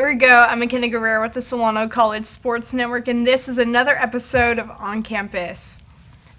we go. I'm Myckena Guerrero with the Solano College Sports Network, and this is another episode of On Campus.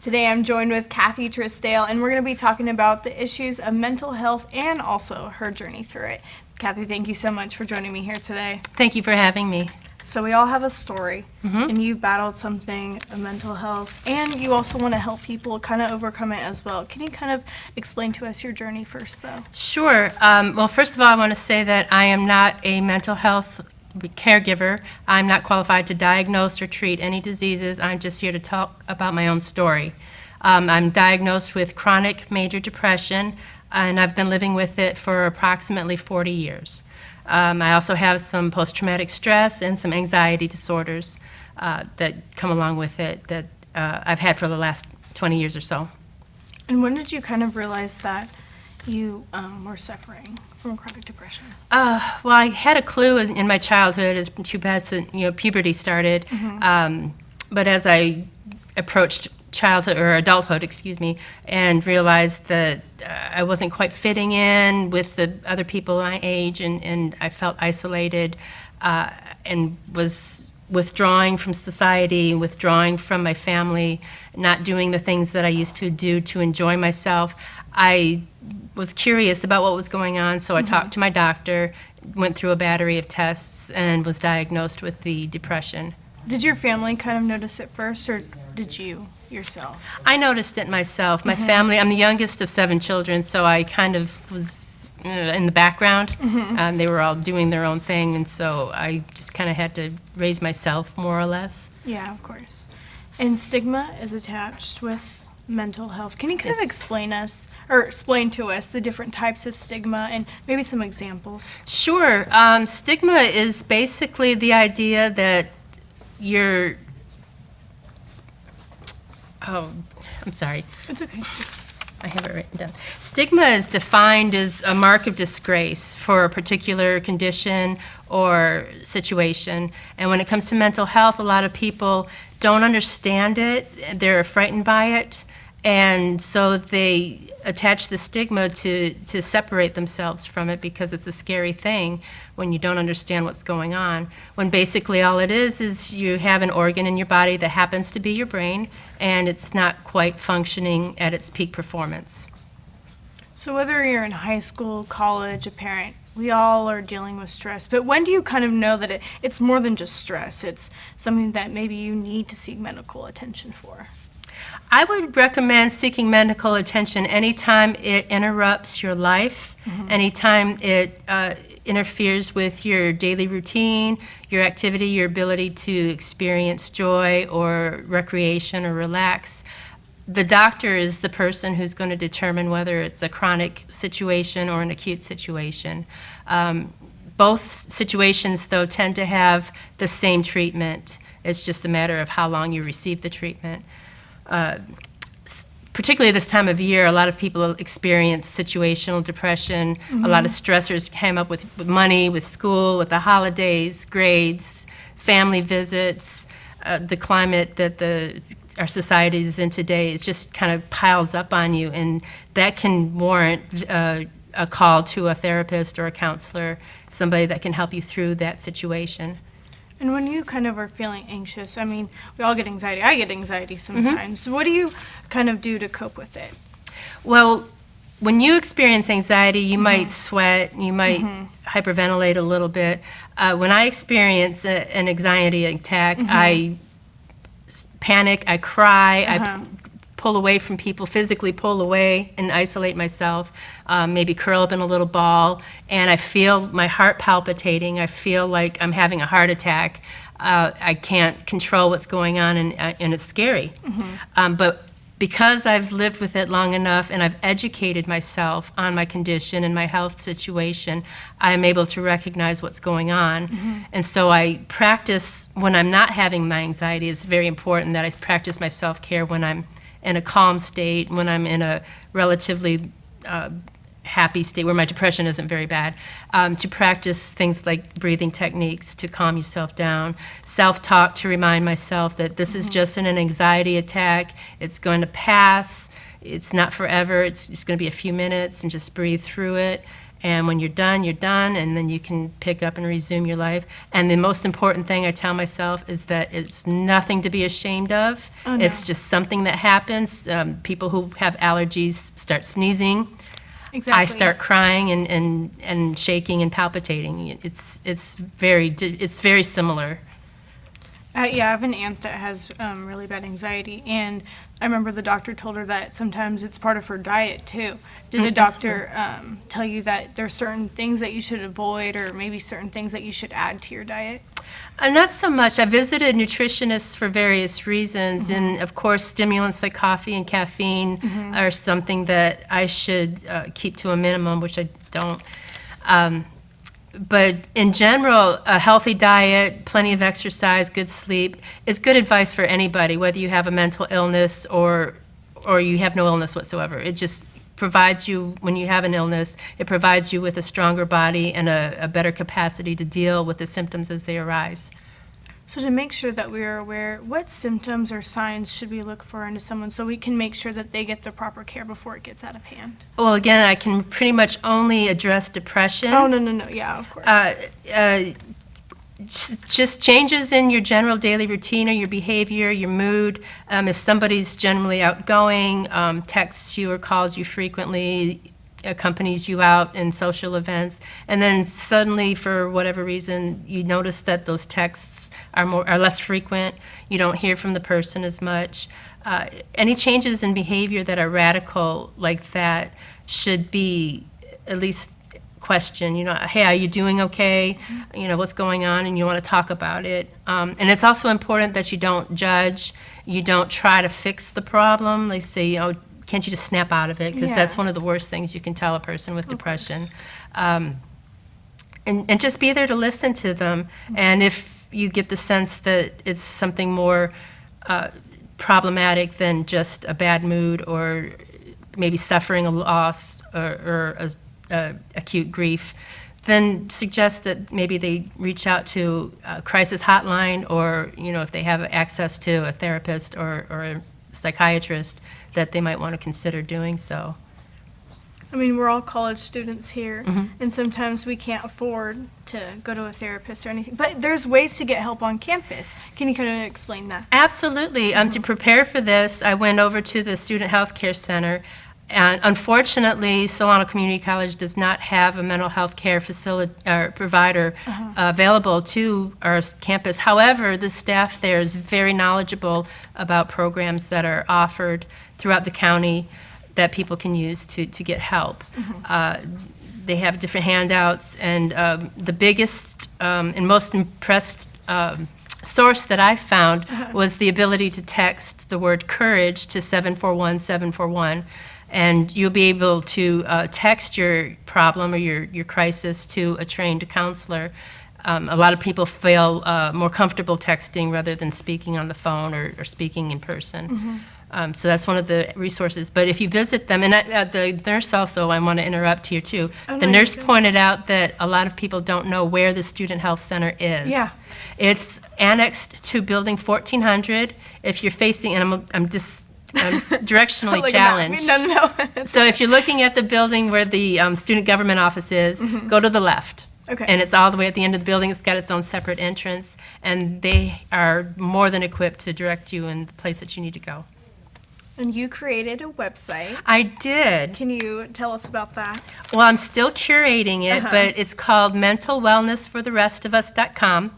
Today I'm joined with Kathy Trisdale, and we're going to be talking about the issues of mental health and also her journey through it. Kathy, thank you so much for joining me here today. Thank you for having me. So we all have a story, and you battled something of mental health, and you also want to help people kind of overcome it as well. Can you kind of explain to us your journey first, though? Sure. Well, first of all, I want to say that I am not a mental health caregiver. I'm not qualified to diagnose or treat any diseases. I'm just here to talk about my own story. I'm diagnosed with chronic major depression, and I've been living with it for approximately 40 years. I also have some post-traumatic stress and some anxiety disorders that come along with it that I've had for the last 20 years or so. And when did you kind of realize that you were suffering from chronic depression? Well, I had a clue in my childhood as puberty started. But as I approached childhood or adulthood, and realized that I wasn't quite fitting in with the other people my age, and I felt isolated and was withdrawing from society, withdrawing from my family, not doing the things that I used to do to enjoy myself. I was curious about what was going on, so I talked to my doctor, went through a battery of tests, and was diagnosed with the depression. Did your family kind of notice it first, or did you yourself? I noticed it myself. My family, I'm the youngest of 7 children, so I kind of was in the background. They were all doing their own thing, and so I just kind of had to raise myself, more or less. Yeah, of course. And stigma is attached with mental health. Can you kind of explain to us the different types of stigma and maybe some examples? Sure. Stigma is basically the idea that you're... Oh, I'm sorry. It's okay. I have it written down. Stigma is defined as a mark of disgrace for a particular condition or situation. And when it comes to mental health, a lot of people don't understand it. They're frightened by it. And so they attach the stigma to separate themselves from it because it's a scary thing when you don't understand what's going on. When basically all it is you have an organ in your body that happens to be your brain, and it's not quite functioning at its peak performance. So whether you're in high school, college, a parent, we all are dealing with stress. But when do you kind of know that it's more than just stress? It's something that maybe you need to seek medical attention for? I would recommend seeking medical attention anytime it interrupts your life, anytime it interferes with your daily routine, your activity, your ability to experience joy or recreation or relax. The doctor is the person who's going to determine whether it's a chronic situation or an acute situation. Both situations, though, tend to have the same treatment. It's just a matter of how long you receive the treatment. Particularly this time of year, a lot of people experience situational depression. A lot of stressors came up with money, with school, with the holidays, grades, family visits. The climate that our society is in today is just kind of piles up on you, and that can warrant a call to a therapist or a counselor, somebody that can help you through that situation. And when you kind of are feeling anxious, I mean, we all get anxiety. I get anxiety sometimes. So what do you kind of do to cope with it? Well, when you experience anxiety, you might sweat, you might hyperventilate a little bit. When I experience an anxiety attack, I panic, I cry, I pull away from people, physically pull away and isolate myself, maybe curl up in a little ball, and I feel my heart palpitating. I feel like I'm having a heart attack. I can't control what's going on, and it's scary. But because I've lived with it long enough and I've educated myself on my condition and my health situation, I'm able to recognize what's going on. And so I practice when I'm not having my anxiety. It's very important that I practice my self-care when I'm in a calm state, when I'm in a relatively happy state where my depression isn't very bad, to practice things like breathing techniques to calm yourself down, self-talk to remind myself that this is just an anxiety attack, it's going to pass, It's not forever. It's just going to be a few minutes, and just breathe through it. And when you're done, and then you can pick up and resume your life. And the most important thing I tell myself is that it's nothing to be ashamed of. Oh, no. It's just something that happens. People who have allergies start sneezing. Exactly. I start crying and shaking and palpitating. It's very similar. Yeah, I have an aunt that has really bad anxiety, and I remember the doctor told her that sometimes it's part of her diet too. Did a doctor tell you that there are certain things that you should avoid, or maybe certain things that you should add to your diet? Not so much. I visited nutritionists for various reasons, and of course stimulants like coffee and caffeine are something that I should keep to a minimum, which I don't. But in general, a healthy diet, plenty of exercise, good sleep is good advice for anybody, whether you have a mental illness or you have no illness whatsoever. It just provides you, when you have an illness, it provides you with a stronger body and a better capacity to deal with the symptoms as they arise. So to make sure that we are aware, what symptoms or signs should we look for into someone so we can make sure that they get the proper care before it gets out of hand? Well, again, I can pretty much only address depression. Oh, no, yeah, of course. Just changes in your general daily routine or your behavior, your mood. If somebody's generally outgoing, texts you or calls you frequently, accompanies you out in social events, and then suddenly, for whatever reason, you notice that those texts are less frequent, you don't hear from the person as much. Any changes in behavior that are radical like that should be at least questioned. Hey, are you doing okay? What's going on? And you want to talk about it. And it's also important that you don't judge, you don't try to fix the problem. They say, can't you just snap out of it? Because that's one of the worst things you can tell a person with depression. And just be there to listen to them. And if you get the sense that it's something more problematic than just a bad mood or maybe suffering a loss or acute grief, then suggest that maybe they reach out to a crisis hotline, or if they have access to a therapist or a psychiatrist, that they might want to consider doing so. I mean, we're all college students here, and sometimes we can't afford to go to a therapist or anything. But there's ways to get help on campus. Can you kind of explain that? Absolutely. To prepare for this, I went over to the Student Health Care Center. And unfortunately, Solano Community College does not have a mental health care provider available to our campus. However, the staff there is very knowledgeable about programs that are offered throughout the county that people can use to get help. They have different handouts, and the biggest and most impressed source that I found was the ability to text the word courage to 741-741. And you'll be able to text your problem or your crisis to a trained counselor. A lot of people feel more comfortable texting rather than speaking on the phone or speaking in person. So that's one of the resources. But if you visit them, and the nurse also, I want to interrupt here too. The nurse pointed out that a lot of people don't know where the Student Health Center is. Yeah. It's annexed to Building 1400. If you're facing, and I'm directionally challenged. No. So if you're looking at the building where the student government office is, go to the left. Okay. And it's all the way at the end of the building. It's got its own separate entrance, and they are more than equipped to direct you in the place that you need to go. And you created a website. I did. Can you tell us about that? Well, I'm still curating it, but it's called mentalwellnessfortherestofus.com.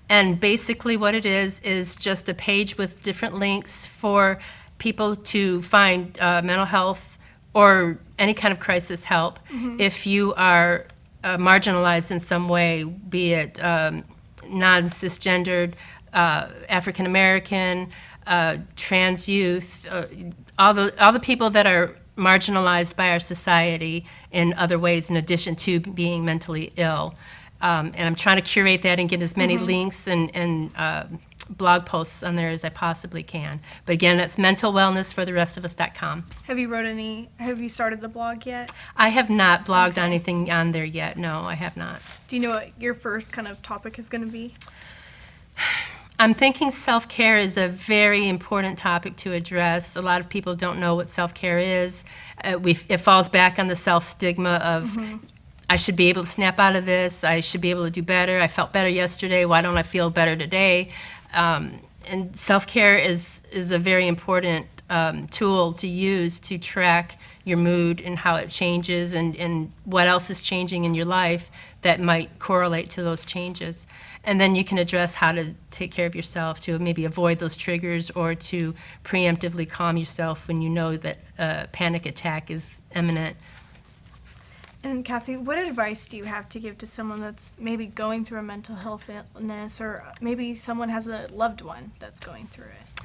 And basically what it is just a page with different links for people to find mental health or any kind of crisis help if you are marginalized in some way, be it non-cisgendered, African American, trans youth, all the people that are marginalized by our society in other ways in addition to being mentally ill. And I'm trying to curate that and get as many links and blog posts on there as I possibly can. But again, that's mentalwellnessfortherestofus.com. Have you started the blog yet? I have not blogged anything on there yet. No, I have not. Do you know what your first kind of topic is going to be? I'm thinking self-care is a very important topic to address. A lot of people don't know what self-care is. It falls back on the self-stigma of, I should be able to snap out of this, I should be able to do better, I felt better yesterday, why don't I feel better today? And self-care is a very important tool to use to track your mood and how it changes and what else is changing in your life that might correlate to those changes. And then you can address how to take care of yourself to maybe avoid those triggers or to preemptively calm yourself when you know that a panic attack is imminent. And Kathy, what advice do you have to give to someone that's maybe going through a mental health illness, or maybe someone has a loved one that's going through it?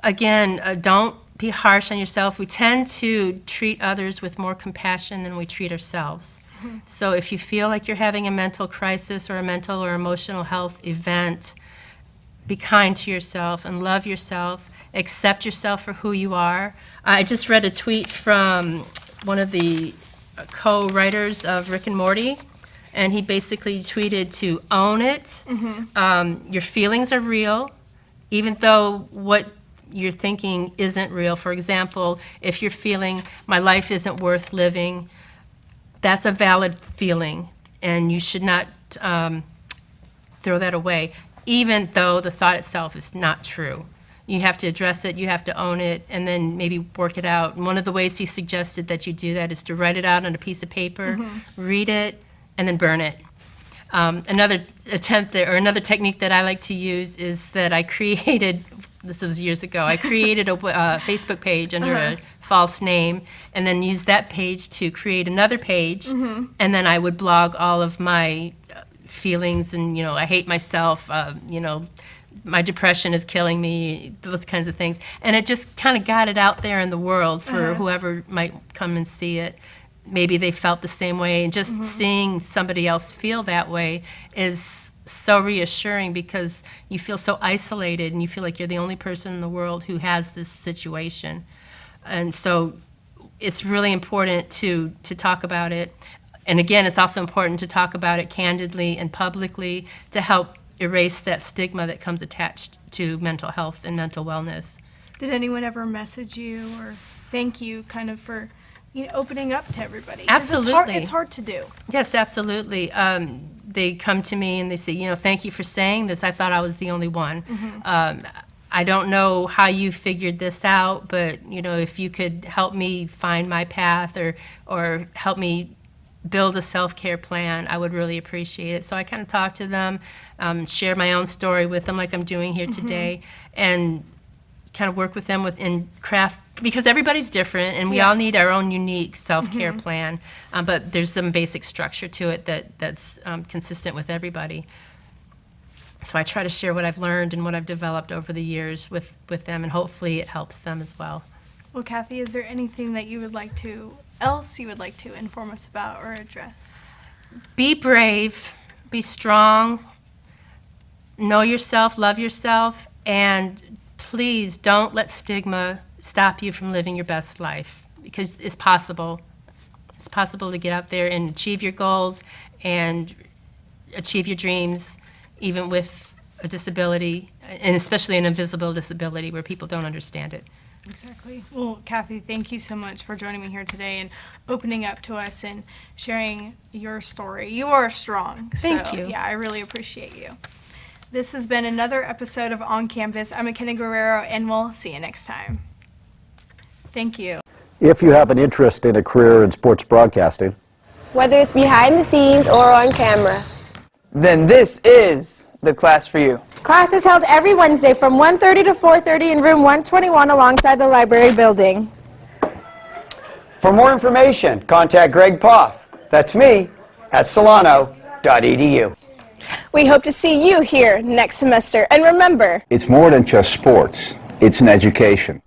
Again, don't be harsh on yourself. We tend to treat others with more compassion than we treat ourselves. So if you feel like you're having a mental crisis or a mental or emotional health event, be kind to yourself and love yourself. Accept yourself for who you are. I just read a tweet from one of the co-writers of Rick and Morty, and he basically tweeted to own it. Your feelings are real, even though what you're thinking isn't real. For example, if you're feeling, my life isn't worth living, that's a valid feeling, and you should not throw that away, even though the thought itself is not true. You have to address it, you have to own it, and then maybe work it out. And one of the ways he suggested that you do that is to write it out on a piece of paper, read it, and then burn it. Another attempt there, or another technique that I like to use is that I created, this was years ago, I created a Facebook page under a false name, and then used that page to create another page, and then I would blog all of my feelings, and, you know, I hate myself, you know, my depression is killing me, those kinds of things. And it just kind of got it out there in the world for whoever might come and see it. Maybe they felt the same way, and just seeing somebody else feel that way is so reassuring, because you feel so isolated and you feel like you're the only person in the world who has this situation. And so it's really important to talk about it. And again, it's also important to talk about it candidly and publicly to help erase that stigma that comes attached to mental health and mental wellness. Did anyone ever message you or thank you kind of for, you know, opening up to everybody? 'Cause Absolutely. It's hard to do. Yes, absolutely. They come to me and they say, you know, thank you for saying this. I thought I was the only one. I don't know how you figured this out, but, you know, if you could help me find my path or help me build a self-care plan, I would really appreciate it. So I kind of talk to them, share my own story with them like I'm doing here today, and kind of work with them within craft, because everybody's different and we all need our own unique self-care plan, but there's some basic structure to it that's consistent with everybody. So I try to share what I've learned and what I've developed over the years with them, and hopefully it helps them as well. Well, Kathy, is there anything that you would like to inform us about or address? Be brave, be strong, know yourself, love yourself, and please don't let stigma stop you from living your best life, because it's possible. It's possible to get out there and achieve your goals and achieve your dreams, even with a disability, and especially an invisible disability where people don't understand it. Exactly. Well, Kathy, thank you so much for joining me here today and opening up to us and sharing your story. You are strong. Thank you. Yeah, I really appreciate you. This has been another episode of On Campus. I'm Myckena Guerrero, and we'll see you next time. Thank you. If you have an interest in a career in sports broadcasting, whether it's behind the scenes or on camera, then this is the class for you. Class is held every Wednesday from 1:30 to 4:30 in room 121 alongside the library building. For more information, contact Greg Poff. That's me at solano.edu. We hope to see you here next semester. And remember, it's more than just sports. It's an education.